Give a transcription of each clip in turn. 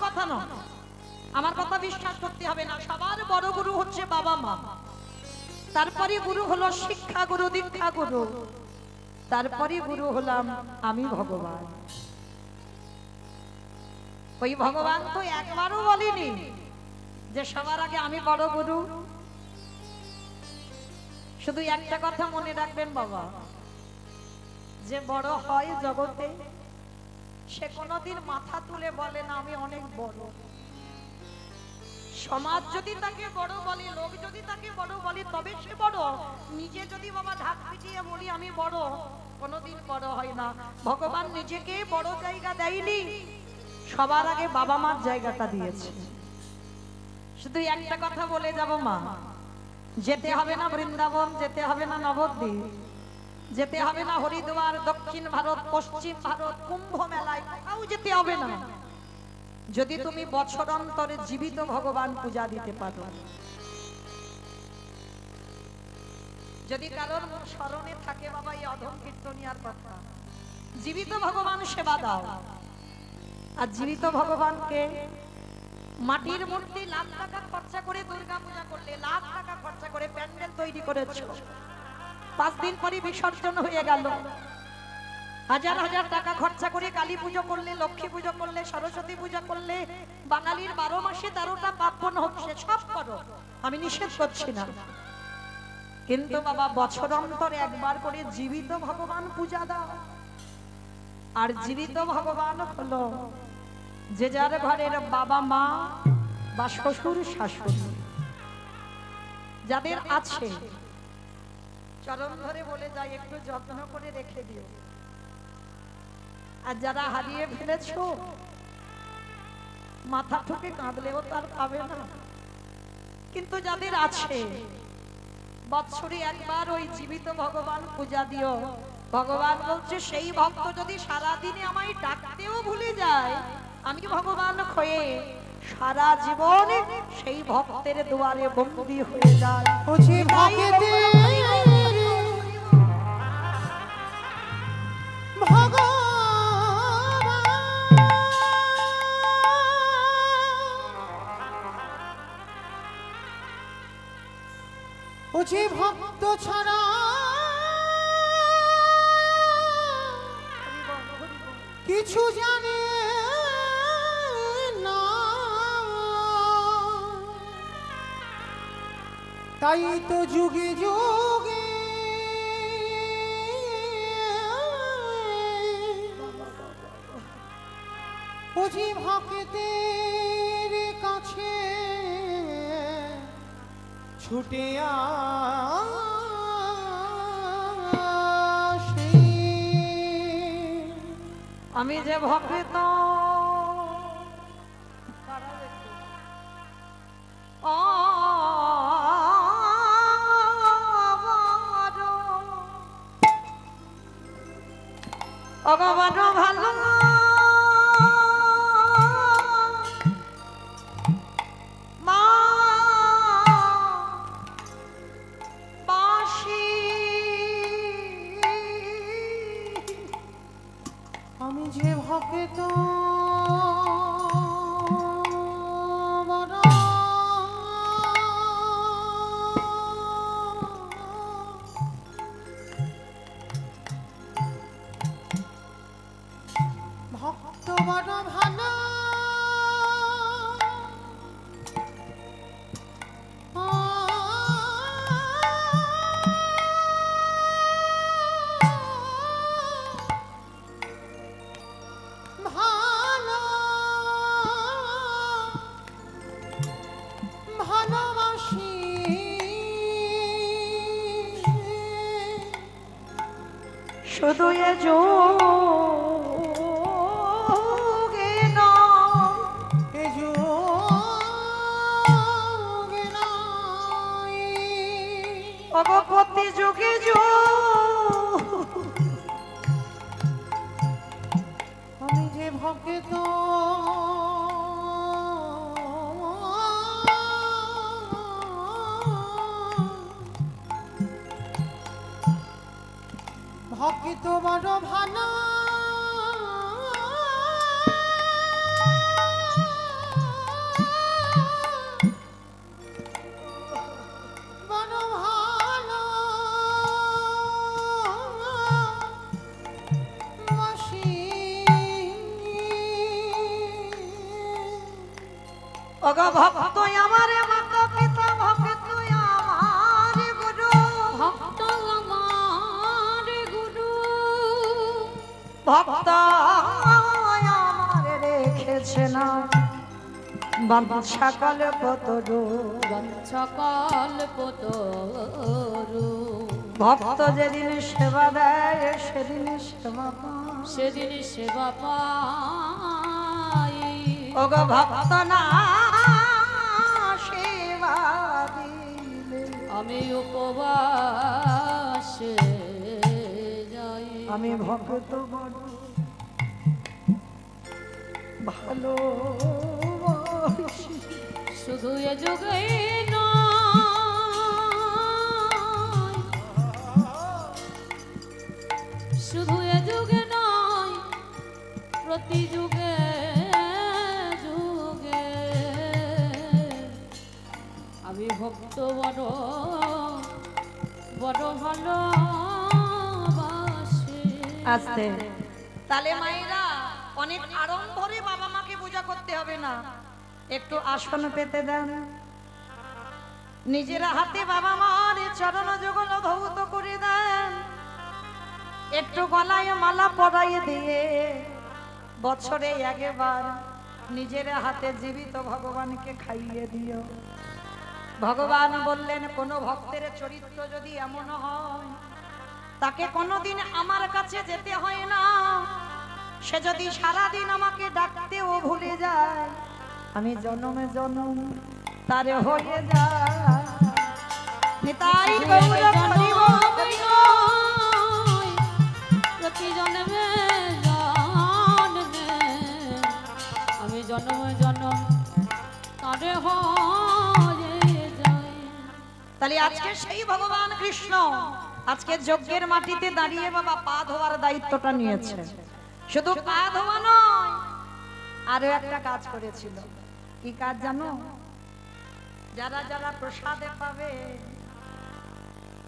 কথা নয়, আমার কথা বিশ্বাস করতে হবে না। সবার বড় গুরু হচ্ছে বাবা মা, তারপরে গুরু হলো শিক্ষা গুরু, দীক্ষা গুরু, তারপরে গুরু হলাম আমি ভগবান। ওই ভগবান তো একবারও বলেনি যে সবার আগে আমি বড় গুরু। শুধু একটা কথা মনে রাখবেন বাবা, যে বড় হয় জগতে সে কোনোদিন মাথা তুলে বলে না আমি অনেক বড়। সমাজ যদি তাকে বড় বলে, লোক যদি তাকে বড় বলে, তবে সে বড়। নিজে যদি বাবা ঢাক পিটিয়ে বলি আমি বড়, কোনোদিন বড় হয় না। ভগবান নিজেকে বড় জায়গা দেয়নি, সবার আগে বাবা মার জায়গাটা দিয়েছে। শুধু একটা কথা বলে যাব মা, যেতে হবে না বৃন্দাবন, যেতে হবে না নবদ্বীপ, যেতে হবে না হরিদ্বার, দক্ষিণ ভারত, পশ্চিম ভারত, কুম্ভ মেলায়, কোথাও যেতে হবে না, যদি তুমি বছর অন্তরে জীবিত ভগবান পূজা দিতে পারো। যদি কারোর স্মরণে থাকে বাবা এই অধম কীর্তনিয়ার কথা, জীবিত ভগবান সেবা দাও। আর জীবিত ভগবানকে মাটির মূর্তি লাখ টাকা খরচা করে দুর্গা পূজা করলে, লাখ টাকা খরচা করে প্যান্ডেল তৈরি করেছো, 5 দিন পরে বিসর্জন হয়ে গেল। হাজার হাজার টাকা খরচা করে কালী পুজো করলে, লক্ষ্মী পুজো করলে, সরস্বতী পূজা করলে, বাঙালির 12 মাসে 13টা পার্বণ হচ্ছে, সব করো, আমি নিষেধ করছি না। কিন্তু বাবা বছর অন্তর একবার করে জীবিত ভগবান পূজা দাও। আর জীবিত ভগবান হলো যে যার ঘরের বাবা মা বা শ্বশুর শাশুড়ি যাদের আছে, চরণ ধরে বলে যায় একটু যত্ন করে রেখে দিও। আর যারা হারিয়ে ফেলেছো, মাথা ঠুকে কাঁদলেও তার পাবে না। কিন্তু যাদের আছে, বৎসরে একবার ওই জীবিত ভগবান পূজা দিও। ভগবান বলছে সেই ভক্ত যদি সারাদিনে আমায় ডাকতেও ভুলে যায়, আমি ভগবান হয়ে সারা জীবন সেই ভক্তের দুয়ারে বন্দী হয়ে যায়। যে ভক্ত ছাড়া কিছু জানে না, তাই তো যুগে যুগে ও যে ভক্তের কাছে ছুটে আসে। আমি যে ভক্ত ভগবান ভালো মা বাসি, আমি যে ভক্ত ভক্ত বড় ভালো, ভালোবাসি শুধু এ যোগে এ যোগে নয়, ভগবতী যুগে আমি যে ভক্ত ভক্ত বড় ভালো ওগো ভক্ত আমার মাতা পিতা ভক্ত আমার গুরু ভক্ত আমার গুরু ভক্ত আমার রেখেছে না সকল পতরু সকল পতরু ভক্ত যেদিন সেবা দেয় সেদিন সেবা পায় সেদিন সেবা পাই ওগো ভক্ত না সেবা দিলে আমি উপবাসে যাই আমি ভক্ত বড় ভালো শুধু এ যুগে নয় শুধু এ যুগে নয় প্রতি যুগে যুগে আমি ভক্ত বড় বড় ভালোবাসি আস্তে তাহলে মায়েরা অনেক আড়ম্বরে বাবা মাকে পূজা করতে হবে না একটু আসন পেতে দেন নিজের হাতে বাবা মার চরণ যুগল ধৌত করে দেন একটু গলায় মালা পরাইয়ে দিয়ে বছরে একবার নিজের হাতে জীবিত ভগবানকে খাইয়ে দিও ভগবান বললেন কোন ভক্তের চরিত্র যদি এমন হয় তাকে কোনোদিন আমার কাছে যেতে হয় না সে যদি সারাদিন আমাকে ডাকতেও ভুলে যায় আমি জনমে জনম তার হয়ে যায় নিতাই গৌর হরি বল। প্রতি জন্মে জন্মে আমি জন্ম জন্ম তারে হয়ে যাই তাহলে আজকে সেই ভগবান কৃষ্ণ আজকে যজ্ঞের মাটিতে দাঁড়িয়ে বাবা পা ধোয়ার দায়িত্বটা নিয়েছে শুধু পা ধোয়া নয় আরো একটা কাজ করেছিল কি কাজ জানো যারা যারা প্রসাদে পাবে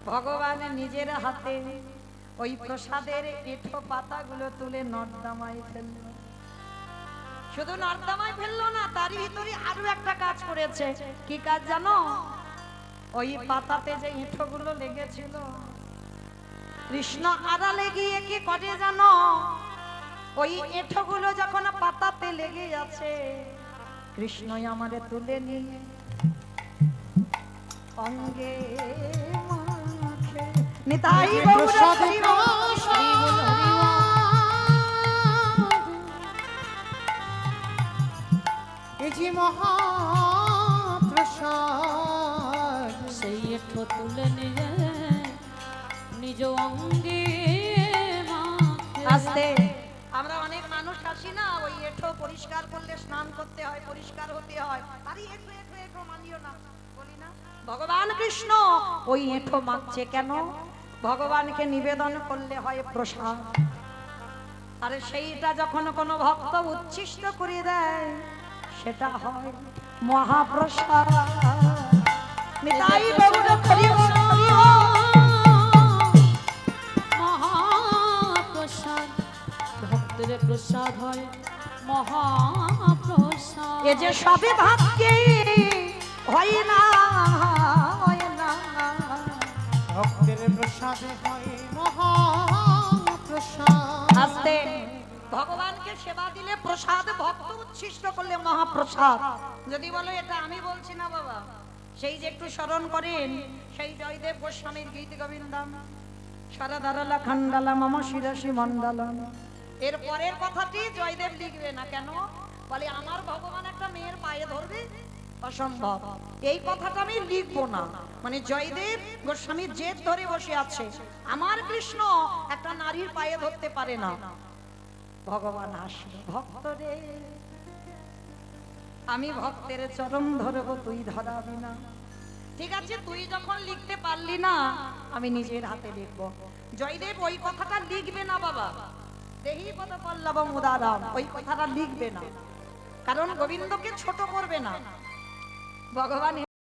ভগবান নিজের হাতে ওই প্রসাদের এঁঠো পাতাগুলো তুলে নর্দমায় ফেললো শুধু নর্দমায় ফেললো না তারই ভিতরে আরো একটা কাজ করেছে কি কাজ জানো ওই পাতাতে যে এঁঠোগুলো লেগেছিল কৃষ্ণ আড়ালে গিয়ে কি করে জানো ওই এঁঠোগুলো যখন পাতাতে লেগে আছে কৃষ্ণই আমারে তুলে নিয়ে অঙ্গে মাখে নিতাই গৌর হরি বল। এই যে মহাপ্রসাদ সেই এঠো তুলে নিয়ে নিজ অঙ্গে মাখে। আস্তে আমরা অনেক মানুষ আসি না ওই এঁঠো পরিষ্কার করলে স্নান করতে হয় পরিষ্কার হতে হয় আরে এঁঠো এঁঠো এঁঠো মানিও না বলি না ভগবান কৃষ্ণ ওই এঁঠো মাখছে কেন ভগবানকে নিবেদন করলে হয় প্রসাদ আরে সেইটা যখন কোনো ভক্ত উচ্ছিষ্ট করে দেয় সেটা হয় মহাপ্রসাদ নিতাই গৌর হরি বল, হরি বল। মহাপ্রসাদ ভক্তের প্রসাদ হয় মহাপ্রসাদ এ যে সবে ভাগ্যে হয় না হয় না ভক্তের প্রসাদে হয় মহাপ্রসাদ আস্তে ভগবানকে সেবা দিলে প্রসাদ ভক্ত উচ্ছিষ্ট করলে মহাপ্রসাদ যদি বলো এটা আমি বলছি না বাবা সেই যে একটু স্মরণ করেন সেই জয়দেব গোস্বামীর গীত গোবিন্দম সারাধারালা খণ্ডালা মম শিরসি মণ্ডলম এর পরের কথাটি জয়দেব লিখবে না কেন বলে আমার ভগবান একটা মেয়ের পায়ে ধরবে অসম্ভব এই কথাটা আমি লিখবো না মানে জয়দেব গোস্বামীর জেদ ধরে বসে আছে আমার কৃষ্ণ একটা নারীর পায়ে ধরতে পারে না ভগবান আসলো ভক্তরে আমি ভক্তের চরণ ধরবো তুই ধরাবি না ঠিক আছে তুই যখন লিখতে পারলি না আমি নিজের হাতে লিখবো জয়দেব ওই কথাটা লিখবে না বাবা দেহি পদ পল্লব মুদারাম ওই কথাটা লিখবে না কারণ গোবিন্দকে ছোট করবে না ভগবান